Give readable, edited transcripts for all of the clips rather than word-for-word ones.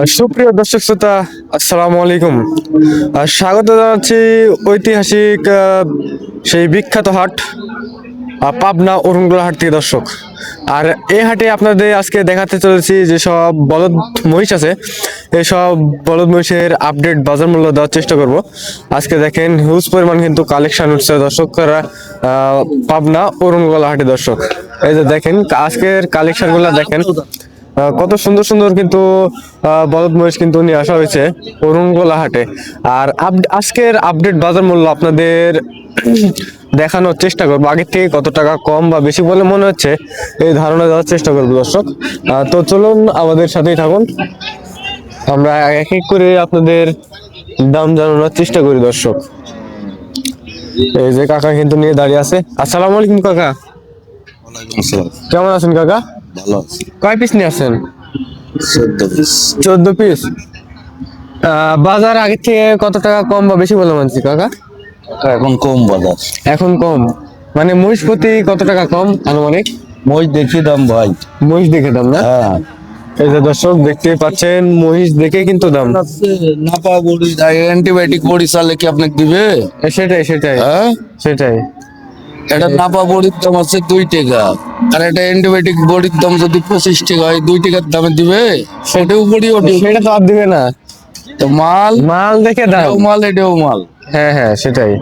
সুপ্রিয় দর্শক শ্রোতা, আসসালামু আলাইকুম। স্বাগত জানাচ্ছি ঐতিহাসিক সেই বিখ্যাত হাট পাবনা অরুণগুলা হাট থেকে দর্শক। আর এই হাটে আপনাদের আজকে দেখাতে চলেছি যে সব বলদ মহিষ আছে, এইসব বলদ মহিষের আপডেট বাজার মূল্য দেওয়ার চেষ্টা করব। আজকে দেখেন হিউজ পরিমাণ কিন্তু কালেকশন উঠছে দর্শকরা পাবনা অরুণগুলা হাটে দর্শক। এই যে দেখেন আজকের কালেকশন গুলা দেখেন, কত সুন্দর সুন্দর কিন্তু বলদ মহিষ কিন্তু নিয়ে আসা হয়েছে অরুণগোলা হাটে। আর আজকের আপডেট বাজার মূল্য আপনাদের দেখানোর চেষ্টা করবো, আগের থেকে কত টাকা কম বা বেশি বলে মনে হচ্ছে এই ধারণা দেওয়ার চেষ্টা করবো দর্শক। তো চলুন আমাদের সাথেই থাকুন, আমরা এক এক করে আপনাদের দাম জানানোর চেষ্টা করি দর্শক। এই যে কাকা কিন্তু নিয়ে দাঁড়িয়ে আছে। আসসালামু আলাইকুম কাকা। কেমন আছেন কাকা? ভালো আছি। কয় পিস নিয়ে আসছেন? 14 পিস। 14 পিস। বাজার আগের থেকে কত টাকা কম বা বেশি বলে মানছি কাকা? এখন কম বাজার। এখন কম মানে মহিষ প্রতি কত টাকা কম আনুমানিক? মই দেখি দাম ভাই। মহিষ দেখে দাম না? হ্যাঁ, এই যে দর্শক দেখতে পাচ্ছেন মহিষ দেখে কিন্তু দাম। নাপা বড়ি অ্যান্টিবায়োটিক বড়ি চালে কি আপনাকে দিবে? সেটাই সেটাই হ্যাঁ, সেটাই। এটা নাপা বড়ির দাম আছে 2 টাকা, আর এটা অ্যান্টিবায়োটিক বড়ির দাম যদি 25 টাকা হয়, 2 টাকার দামে দিবে? সেটাও বড়ি ওঠে। সেটা তো আর দিবে না, তো মাল মাল দেখে দাম। এটাও মাল, এটাও মাল। হ্যাঁ হ্যাঁ সেটাই।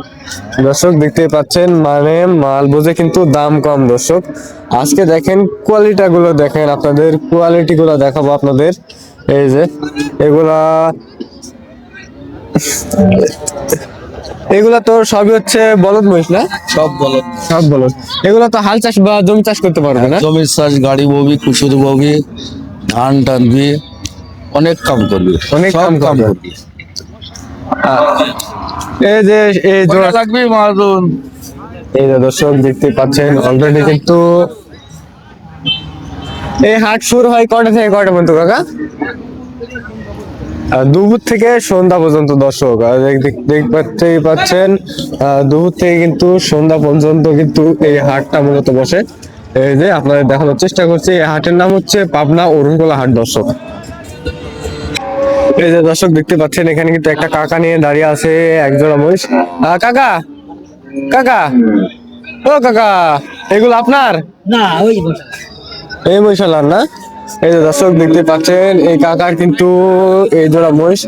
দর্শক দেখতে পাচ্ছেন মানে মাল বুঝে কিন্তু দাম কম দর্শক। আজকে দেখেন কোয়ালিটি গুলো দেখেন, আপনাদের কোয়ালিটি গুলো দেখাবো আপনাদের। এই যে এগুলা এগুলা তো সবই হচ্ছে বলদ মহিষ না? সব বলো। সব বলদ। এগুলা তো হাল চাষ বা জমি চাষ করতে পারবে না? জমির চাষ, গাড়ি ববি, কুসুর ববি, ধান টানবি, অনেক কাম করবি, অনেক সব কাম কাম করবে। করবি। এই যে এই জোড়া কয়টা লাগবে মারুন? এই যে দর্শক দেখতে পাচ্ছেন অলরেডি কিন্তু এই হাট শুরু হয় কয়টা থেকে কয়টা পর্যন্ত কাকা? দুপুর থেকে সন্ধ্যা পর্যন্ত দর্শক। আর দেখতেই পাচ্ছেন দুপুর থেকে কিন্তু সন্ধ্যা পর্যন্ত কিন্তু এই হাটটা মূলত বসে। এই যে আপনাদের দেখানোর চেষ্টা করছি, এই হাটের নাম হচ্ছে পাবনা অরুণগোলা হাট দর্শক। এই যে দর্শক দেখতে পাচ্ছেন এখানে কিন্তু একটা কাকা নিয়ে দাঁড়িয়ে আছে একজোড়া মহিষ। কাকা কাকা ও কাকা, এগুলো আপনার? না ওই এই মহিষালার না? এই যে দর্শক দেখতে পাচ্ছেন এই কাকার কিন্তু এই জোড়া মহিষ।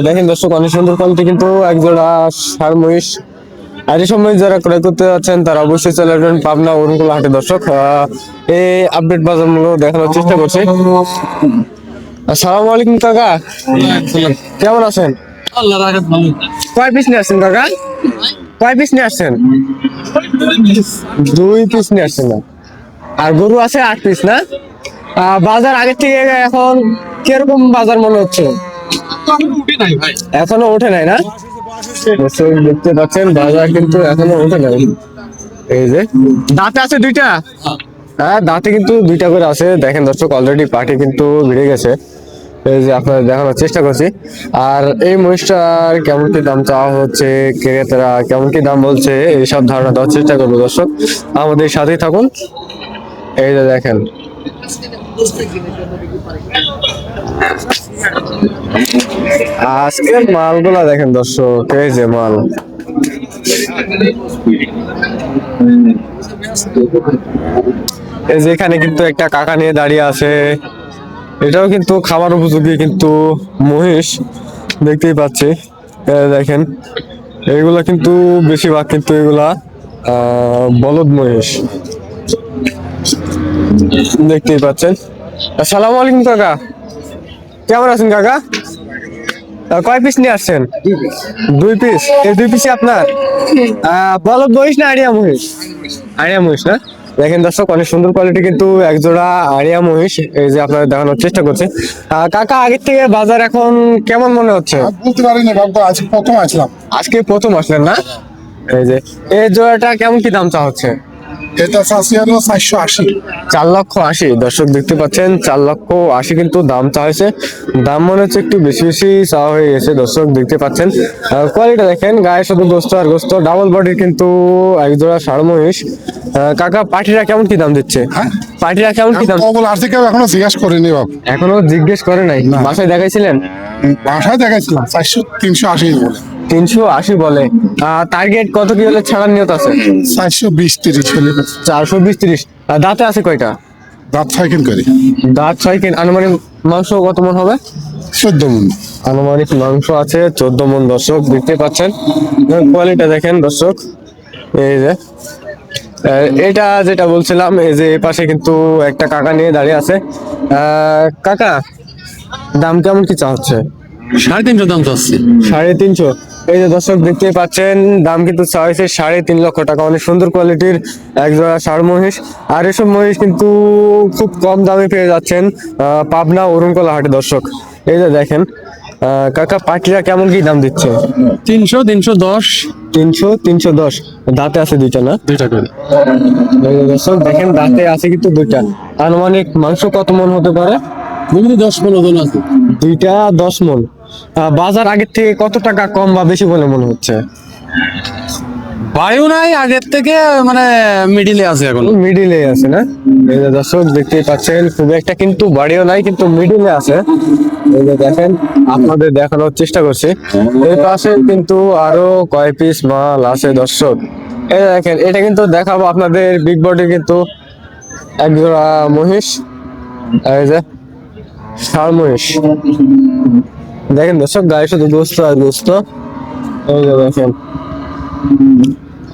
দেখেন দর্শক অনেক সুন্দর কোয়ালিটি কিন্তু এক জোড়া ষাঁড় মহিষ। আর এই সময় যারা ক্রয় করতে যাচ্ছেন তারা অবশ্যই চলে আসবেন পাবনা অরুণকুলা হাটে দর্শক। এই আপডেট বাজার মূল্য দেখানোর চেষ্টা করছি। আসসালামু আলাইকুম কাকা, কেমন আছেন? আল্লাহ রাখে ভালো। কয় পিস নিয়ে আসছেন কাকা? কয় পিস নিয়ে আসছেন? 2 পিস নিয়ে আসছেন না? আর গরু আছে 8 পিস না? বাজার আগের থেকে এখন কিরকম বাজার মনে হচ্ছে? এখনো ওঠে নাই না? দর্শক দেখতে পাচ্ছেন বাজার কিন্তু এখনো ওঠে নাই। এই যে দাঁতে আছে 2টা। হ্যাঁ দাঁতে কিন্তু 2টা করে আছে। দেখেন দর্শক অলরেডি পার্টি কিন্তু ভিড়ে গেছে। এই যে আপনাদের দেখানোর চেষ্টা করছি। আর এই মহিষটার কেমন কি দাম চাওয়া হচ্ছে, ক্রেতারা কেমন কি দাম বলছে, এইসব ধারণা দেওয়ার চেষ্টা করবো দর্শক, আমাদের সাথেই থাকুন। এই যে দেখেন আজকের মালগুলা দেখেন দর্শক, এই যে মাল। এই যে এখানে কিন্তু একটা কাকা নিয়ে দাঁড়িয়ে আছে, এটাও কিন্তু খাবার উপযোগী কিন্তু মহিষ দেখতেই পাচ্ছি। দেখেন এগুলা কিন্তু বেশিরভাগ কিন্তু এগুলা বলদ মহিষ দেখতেই পাচ্ছেন। আসসালামু আলাইকুম কাকা, কেমন আছেন কাকা? কয় পিস নিয়ে আসছেন? 2 পিস। এই 2 পিসই আপনার? বলদ মহিষ না আড়িয়া মহিষ? আড়িয়া মহিষ না? দেখেন দর্শক অনেক সুন্দর কোয়ালিটি কিন্তু একজোড়া আড়িয়া মহিষ। এই যে আপনাদের দেখানোর চেষ্টা করছে। কাকা আগের থেকে বাজার এখন কেমন মনে হচ্ছে? বলতে পারিনি বাবা, আজকে প্রথম আসলাম। আজকে প্রথম আসলেন না? এই যে এই জোড়াটা কেমন কি দাম চা হচ্ছে? এটা চাষি হলো 480। 4,80,000 দর্শক দেখতে পাচ্ছেন, 4,80,000 কিন্তু দাম চাইছে। দাম মনে হচ্ছে একটু বেশি বেশি চাওয়া হয়ে গেছে দর্শক দেখতে পাচ্ছেন। কোয়ালিটি দেখেন, গায়ে শুধু গোস্ত আর গোস্ত, ডাবল বডির কিন্তু এক জোড়া ষাঁড় মহিষ। কাকা পাটিরা কেমন কি দাম দিচ্ছে? হ্যাঁ? পাটিরা কেমন কি দাম? কবল আর থেকে এখনো জিজ্ঞাসা করিনি বাবু। এখনো জিজ্ঞেস করে নাই? না। বাসায় দেখাইছিলেন? বাসায় দেখাইছিলাম 400 380 বলে। 380 বলে। টার্গেট কত কি হলে ছাড়ার নিয়ত আছে? 420-30 হলে 420-30। দাঁতে আছে কয়টা? দাঁত ফাইকিং করি। দাঁত 6 কিন। আনুমানিক মাংস কত মন হবে? 14 মন। আনুমানিক মাংস আছে 14 মন দর্শক দেখতে পাচ্ছেন। কোয়ালিটি দেখেন দর্শক, এই যে এটা যেটা বলছিলাম, এই যে এই পাশে কিন্তু একটা কাকা নিয়ে দাঁড়িয়ে আছে। কাকা দাম কেমন কি চা হচ্ছে? 350 দাম চাচ্ছি। 350। এই যে দর্শক দেখতে পাচ্ছেন, দাম কিন্তু চা হয়েছে 3.5 লক্ষ টাকা। অনেক সুন্দর কোয়ালিটির এক জোড়া ষাঁড় মহিষ। আর এসব মহিষ কিন্তু খুব কম দামে পেয়ে যাচ্ছেন পাবনা অরুণকলা হাটে দর্শক। এই যে দেখেন, কাকা পাটিরা কেমন কি দাম দিচ্ছে? 300 310 300-310। দাঁতে আছে দুইটা না? দুইটা করে। এই যে দর্শক দেখেন, দাঁতে আছে কিন্তু দুইটা। আনুমানিক মাংস কত মন হতে পারে? 10-15 জন আছে। দুইটা 10 মন। বাজার আগের থেকে কত টাকা কম বা বেশি বলে মনে হচ্ছে? বায়ু নাই আগের থেকে, মানে মিডিলে আছে এখন। মিডিলে আছে না? এই যে দর্শক দেখতেই পাচ্ছেন, খুব একটা কিন্তু বাড়িও নাই, কিন্তু মিডিলে আছে। এই যে দেখেন, আপনাদের দেখানোর চেষ্টা করছি। এই পাশে কিন্তু আরো কয় পিস মাল আছে দর্শক। এই যে দেখেন, এটা কিন্তু দেখাবো আপনাদের বিগ বডি কিন্তু এক জোড়া মহিষ। এই যে ষাঁড় মহিষ দেখেন দর্শক, গায়ে শুধু গোস্ত আর গোস্ত। এই যে দেখেন,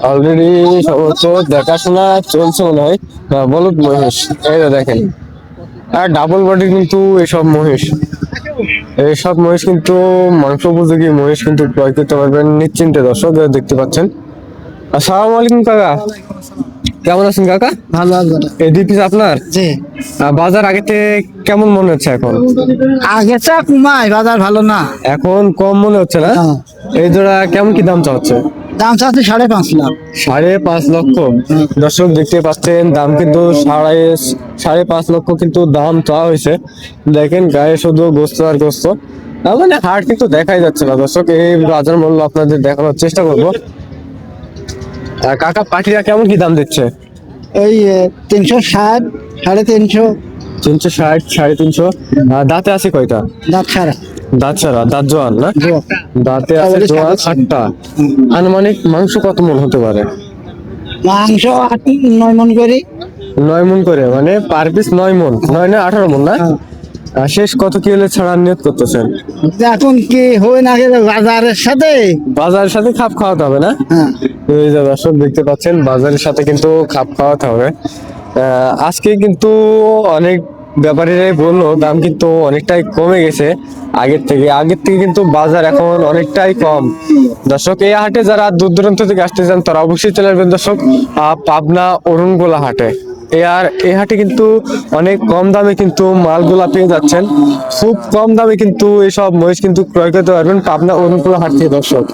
অলরেডি সমস্ত দেখাশোনা চলছে মনে হয়। বলুক মহিষ, এই যে দেখেন, আর ডাবল বডি কিন্তু এইসব মহিষ কিন্তু মাংস উপযোগী মহিষ কিন্তু ক্রয় করতে পারবেন নিশ্চিন্তে দর্শক দেখতে পাচ্ছেন। আসসালামু আলাইকুম কাকা, কেমন আছেন কাকা? ভালো ভালো। এই দুই পিস আপনার? জি। বাজার আগে থেকে কেমন মনে হচ্ছে এখন? আগে চা কমায়, বাজার ভালো না। এখন কম মনে হচ্ছে না? হ্যাঁ। এই জোড়া কেমন কি দাম চাচ্ছে? দাম চাচ্ছে 5.5 লাখ। 5.5 লক্ষ। দর্শক দেখতে পাচ্ছেন, দাম কিন্তু 5.5 লক্ষ কিন্তু দাম চাওয়া হয়েছে। দেখেন গায়ে শুধু গোস্ত আর গোস্ত। তার মানে হাট কিন্তু দেখাই যাচ্ছে না দর্শক। এই বাজার মূল্য আপনাদের দেখানোর চেষ্টা করবো। কাকা পাটিরা কেমন কি দাম দিচ্ছে? ওই 360, 350। 360, 350। দাঁতে আছে কয়টা? দাঁত ছাড়া। দাঁত ছাড়া, দাঁত জোয়ান না? জোয়ান। দাঁতে আছে জোয়ান 8টা। আনুমানিক মাংস কত মন হতে পারে? মাংস 8-9 মন করি। 9 মন করে, মানে পার পিস 9 মন, 9 না 18 মন না? শেষ কত কি হলে ছাড়ার নিয়ত করতেছেন? এখন কি হয় না বাজারের সাথে? বাজারের সাথে খাপ খাওয়াতে হবে না? হ্যাঁ। এই যে দর্শক দেখতে পাচ্ছেন, বাজারের সাথে কিন্তু খাপ খাওয়াতে হবে। আজকে কিন্তু অনেক ব্যাপারীরাই বললো দাম কিন্তু অনেকটাই কমে গেছে আগের থেকে কিন্তু বাজার এখন অনেকটাই কম দর্শক। এই হাটে যারা দূর দূরান্ত থেকে আসতে চান তারা অবশ্যই চলে আসবেন দর্শক পাবনা অরুণগোলা হাটে। এই হাটে কিন্তু অনেক কম দামে কিন্তু মালগুলা পেয়ে যাচ্ছেন, খুব কম দামে কিন্তু এসব মহিষ কিন্তু ক্রয় করতে পারবেন পাবনা অরুণগোলা হাট থেকে দর্শক।